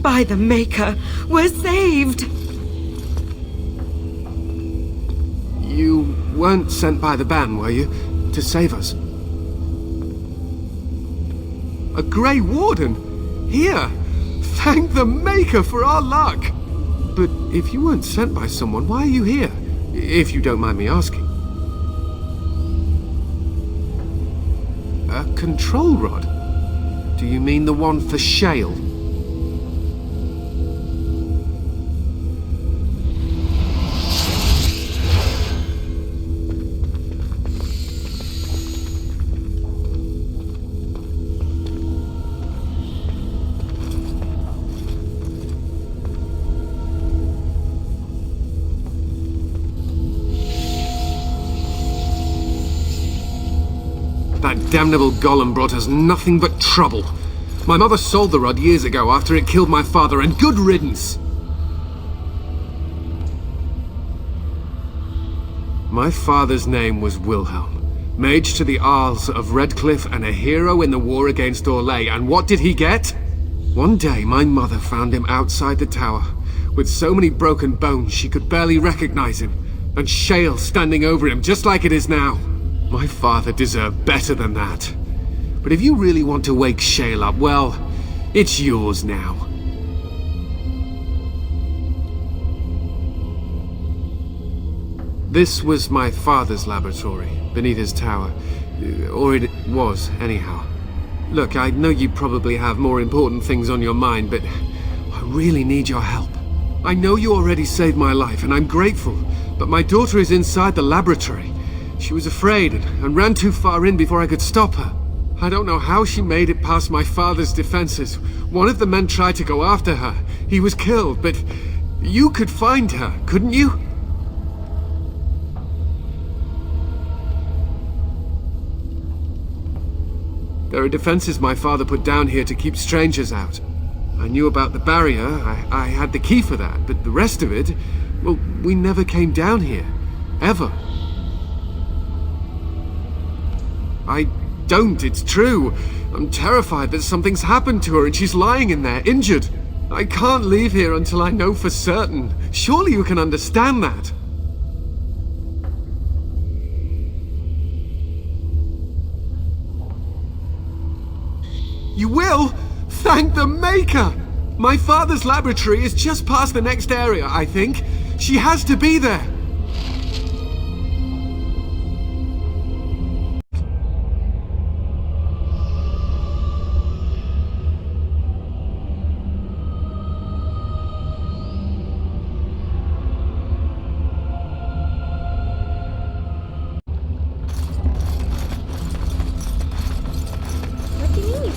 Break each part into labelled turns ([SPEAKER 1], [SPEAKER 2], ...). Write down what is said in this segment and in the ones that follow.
[SPEAKER 1] By the Maker, we're saved!
[SPEAKER 2] You weren't sent by the ban, were you? To save us? A Grey Warden? Here! Thank the Maker for our luck! But if you weren't sent by someone, why are you here? If you don't mind me asking. A control rod? Do you mean the one for Shale? That damnable Golem brought us nothing but trouble. My mother sold the rod years ago after it killed my father, and good riddance! My father's name was Wilhelm, mage to the Isles of Redcliffe and a hero in the war against Orlais, and what did he get? One day my mother found him outside the tower, with so many broken bones she could barely recognize him, and Shale standing over him just like it is now. My father deserved better than that. But if you really want to wake Shale up, well, it's yours now. This was my father's laboratory, beneath his tower. Or it was, anyhow. Look, I know you probably have more important things on your mind, but I really need your help. I know you already saved my life, and I'm grateful, but my daughter is inside the laboratory. She was afraid and ran too far in before I could stop her. I don't know how she made it past my father's defenses. One of the men tried to go after her. He was killed, but you could find her, couldn't you? There are defenses my father put down here to keep strangers out. I knew about the barrier, I had the key for that, but the rest of it, well, we never came down here. Ever. I don't, it's true. I'm terrified that something's happened to her and she's lying in there, injured. I can't leave here until I know for certain. Surely you can understand that. You will? Thank the Maker! My father's laboratory is just past the next area, I think. She has to be there.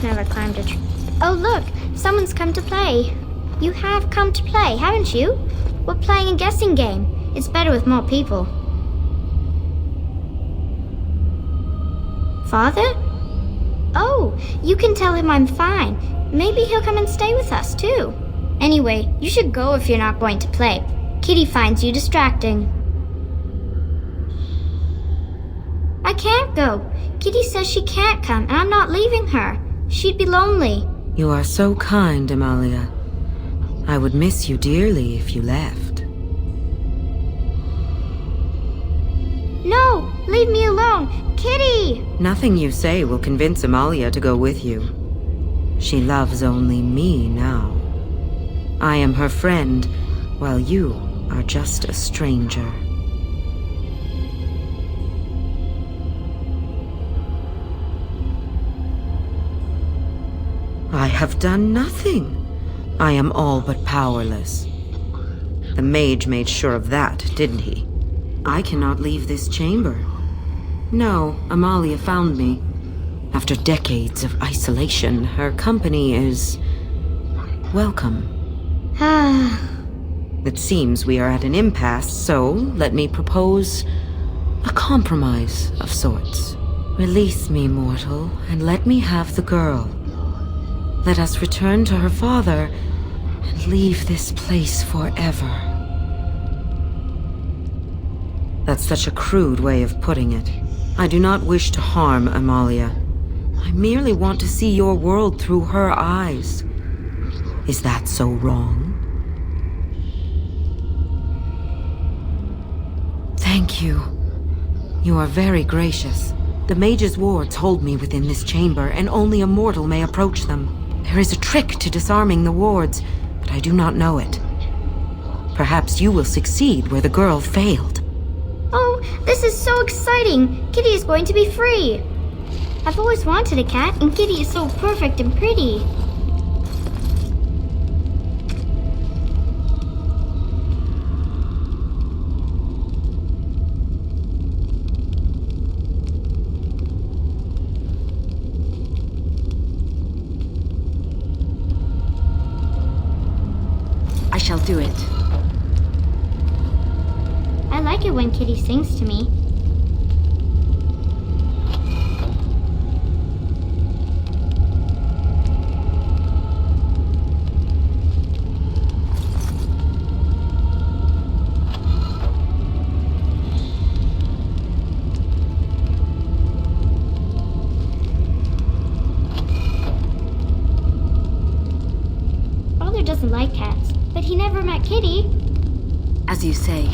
[SPEAKER 3] Never climbed a tree. Oh look, someone's come to play. You have come to play, haven't you? We're playing a guessing game. It's better with more people. Father? Oh, you can tell him I'm fine. Maybe he'll come and stay with us too. Anyway, you should go if you're not going to play. Kitty finds you distracting. I can't go. Kitty says she can't come and I'm not leaving her. She'd be lonely.
[SPEAKER 1] You are so kind, Amalia. I would miss you dearly if you left.
[SPEAKER 3] No! Leave me alone! Kitty!
[SPEAKER 1] Nothing you say will convince Amalia to go with you. She loves only me now. I am her friend, while you are just a stranger. I have done nothing. I am all but powerless. The mage made sure of that, didn't he? I cannot leave this chamber. No, Amalia found me. After decades of isolation, her company is welcome. It seems we are at an impasse, so let me propose a compromise of sorts. Release me, mortal, and let me have the girl. Let us return to her father and leave this place forever. That's such a crude way of putting it. I do not wish to harm Amalia. I merely want to see your world through her eyes. Is that so wrong? Thank you. You are very gracious. The mage's wards hold me within this chamber, and only a mortal may approach them. There is a trick to disarming the wards, but I do not know it. Perhaps you will succeed where the girl failed.
[SPEAKER 3] Oh, this is so exciting! Kitty is going to be free! I've always wanted a cat, and Kitty is so perfect and pretty.
[SPEAKER 1] I shall do it.
[SPEAKER 3] I like it when Kitty sings to me. Father doesn't like cats, but he never met Kitty.
[SPEAKER 1] As you say.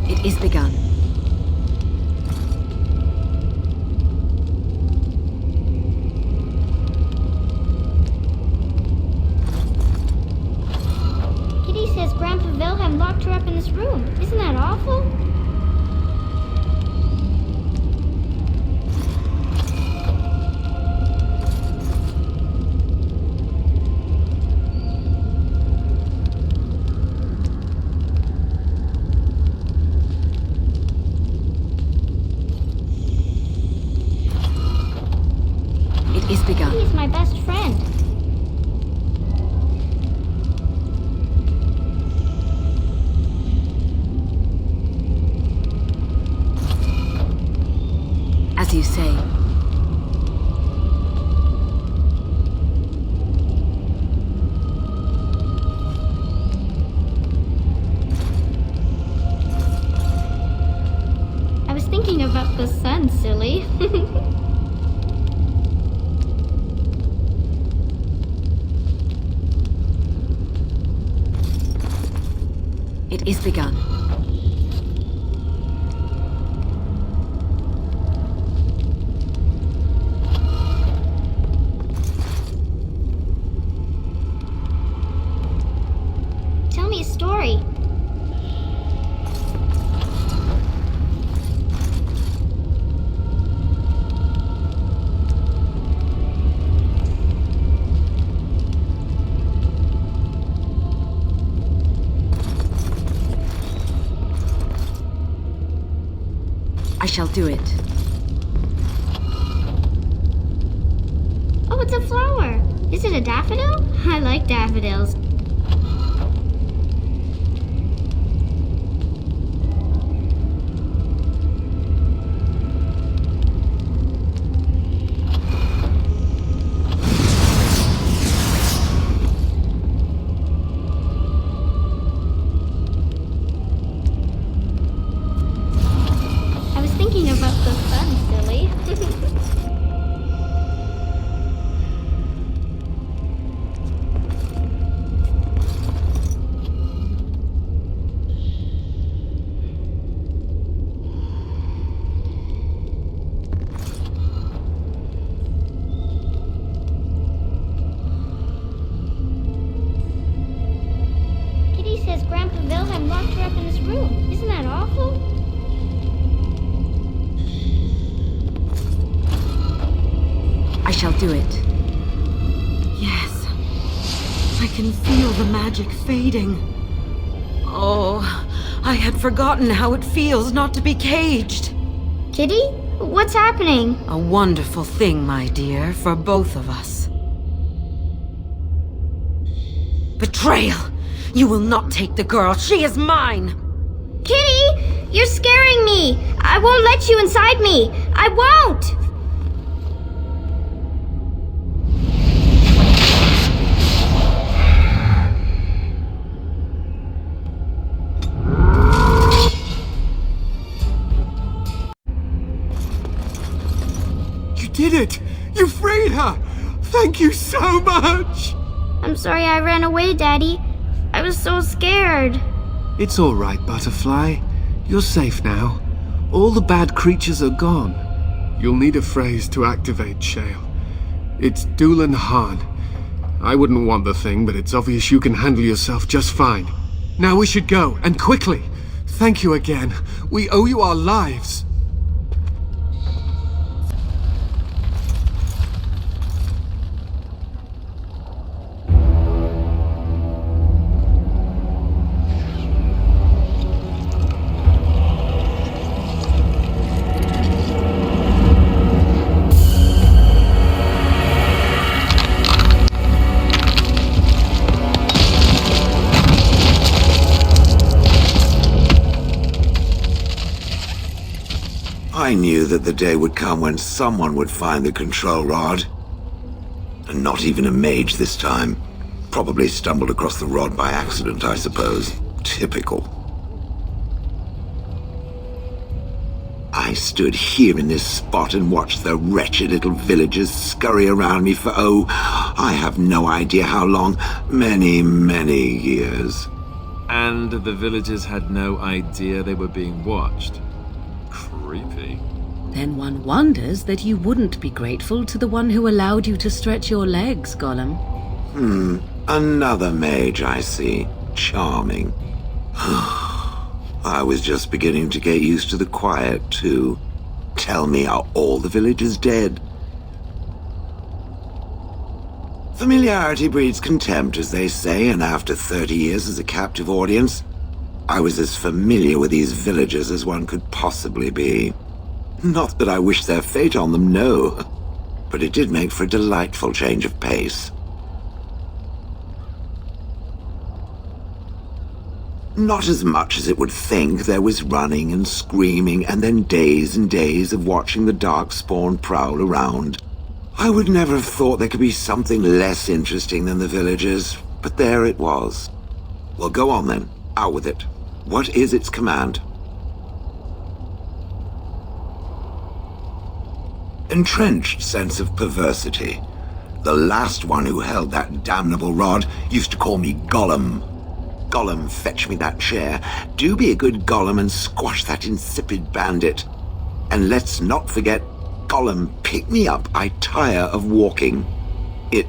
[SPEAKER 1] It is begun.
[SPEAKER 3] Kitty says Grandpa Wilhelm locked her up in this room. Isn't that awful?
[SPEAKER 1] It is begun.
[SPEAKER 3] Kitty is my best friend.
[SPEAKER 1] As you say.
[SPEAKER 3] I was thinking about the sun, silly.
[SPEAKER 1] It is begun.
[SPEAKER 3] Tell me a story.
[SPEAKER 1] I shall do it.
[SPEAKER 3] Oh, it's a flower. Is it a daffodil? I like daffodils. I was thinking about the sun, silly. Kitty says Grandpa Wilhelm locked her up in this room. Isn't that awful?
[SPEAKER 1] I shall do it. Yes. I can feel the magic fading. Oh, I had forgotten how it feels not to be caged.
[SPEAKER 3] Kitty? What's happening?
[SPEAKER 1] A wonderful thing, my dear, for both of us. Betrayal! You will not take the girl. She is mine!
[SPEAKER 3] Kitty! You're scaring me! I won't let you inside me! I won't!
[SPEAKER 2] did it! You freed her! Thank you so much!
[SPEAKER 3] I'm sorry I ran away, Daddy. I was so scared.
[SPEAKER 2] It's all right, Butterfly. You're safe now. All the bad creatures are gone. You'll need a phrase to activate Shale. It's Doolan Han. I wouldn't want the thing, but it's obvious you can handle yourself just fine. Now we should go, and quickly. Thank you again. We owe you our lives.
[SPEAKER 4] I knew that the day would come when someone would find the control rod. And not even a mage this time. Probably stumbled across the rod by accident, I suppose. Typical. I stood here in this spot and watched the wretched little villagers scurry around me for, oh, I have no idea how long. Many, many years.
[SPEAKER 5] And the villagers had no idea they were being watched. Creepy.
[SPEAKER 6] Then one wonders that you wouldn't be grateful to the one who allowed you to stretch your legs, Golem.
[SPEAKER 4] Another mage, I see. Charming. I was just beginning to get used to the quiet, too. Tell me, are all the villagers dead? Familiarity breeds contempt, as they say, and after 30 years as a captive audience, I was as familiar with these villagers as one could possibly be. Not that I wish their fate on them, no. But it did make for a delightful change of pace. Not as much as it would think. There was running and screaming, and then days and days of watching the Darkspawn prowl around. I would never have thought there could be something less interesting than the villagers, but there it was. Well, go on then. Out with it. What is its command? Entrenched sense of perversity. The last one who held that damnable rod used to call me Golem. Golem, fetch me that chair. Do be a good Golem and squash that insipid bandit. And let's not forget, Golem, pick me up. I tire of walking. It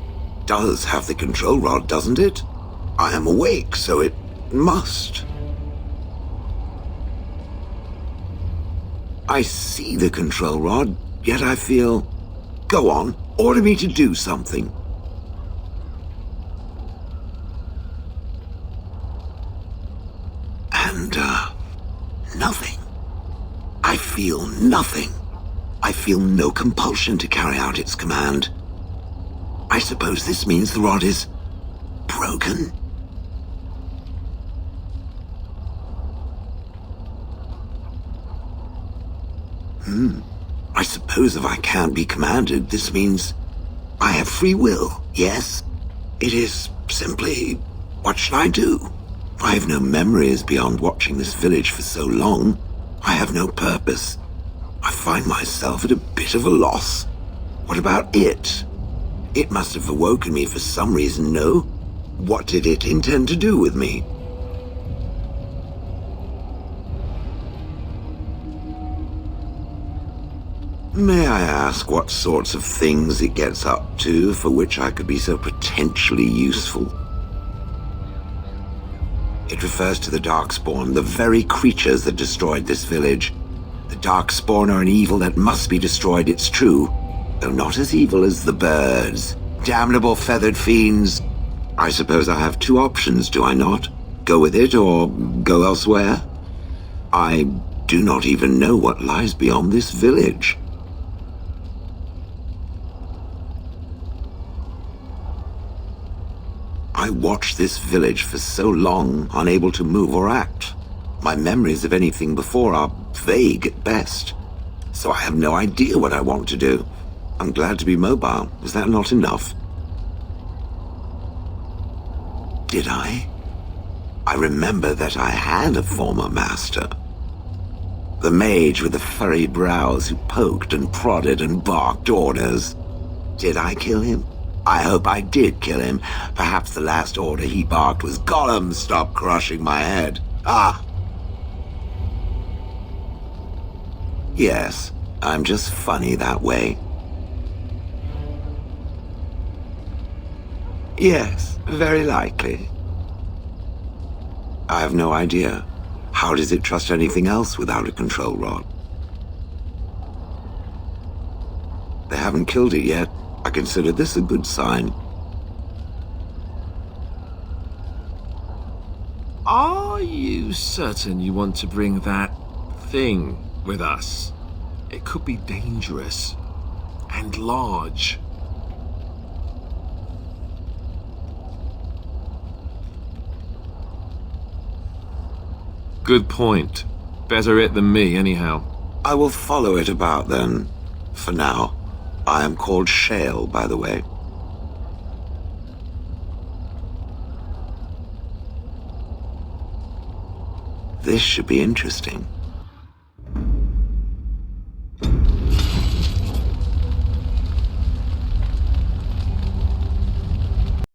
[SPEAKER 4] does have the control rod, doesn't it? I am awake, so it must. I see the control rod, yet I feel... Go on, order me to do something. And, nothing. I feel nothing. I feel no compulsion to carry out its command. I suppose this means the rod is... broken? I suppose if I can't be commanded, this means I have free will, yes? It is simply, what should I do? I have no memories beyond watching this village for so long. I have no purpose. I find myself at a bit of a loss. What about it? It must have awoken me for some reason, no? What did it intend to do with me? May I ask what sorts of things it gets up to for which I could be so potentially useful? It refers to the Darkspawn, the very creatures that destroyed this village. The Darkspawn are an evil that must be destroyed, it's true, though not as evil as the birds. Damnable feathered fiends. I suppose I have two options, do I not? Go with it or go elsewhere? I do not even know what lies beyond this village. I watched this village for so long, unable to move or act. My memories of anything before are vague at best, so I have no idea what I want to do. I'm glad to be mobile. Was that not enough? Did I? I remember that I had a former master. The mage with the furry brows who poked and prodded and barked orders. Did I kill him? I hope I did kill him. Perhaps the last order he barked was, "Golem, stop crushing my head." Ah! Yes, I'm just funny that way. Yes, very likely. I have no idea. How does it trust anything else without a control rod? They haven't killed it yet. I consider this a good sign.
[SPEAKER 5] Are you certain you want to bring that thing with us? It could be dangerous and large. Good point. Better it than me, anyhow.
[SPEAKER 4] I will follow it about then. For now. I am called Shale, by the way. This should be interesting.